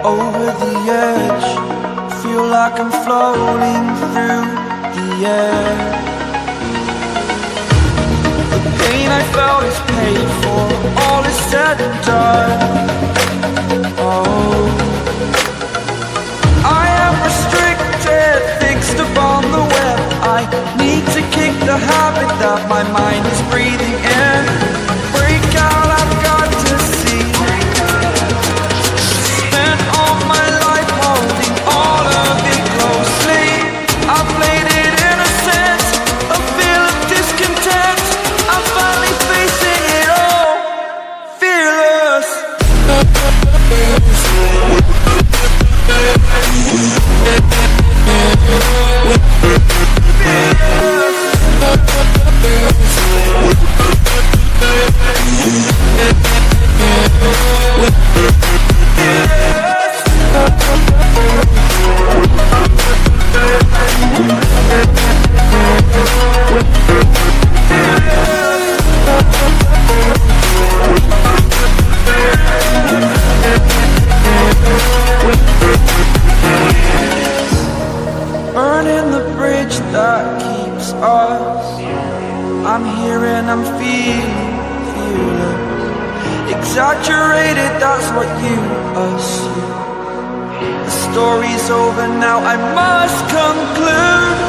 Over the edge, feel like I'm floating through the air. The pain I felt is paid for, all is said and done. Oh, I am restricted, fixed upon the web. I need to kick the habit that my mind is breathing in. Break out, I've got to see. Spent all my life holding all of it closely. I played it innocent, a feel of discontent. I'm finally facing it all, fearless. Burning the bridge that keeps us. I'm here and I'm feeling fearless. Exaggerated, that's what you assume. The story's over now, I must conclude.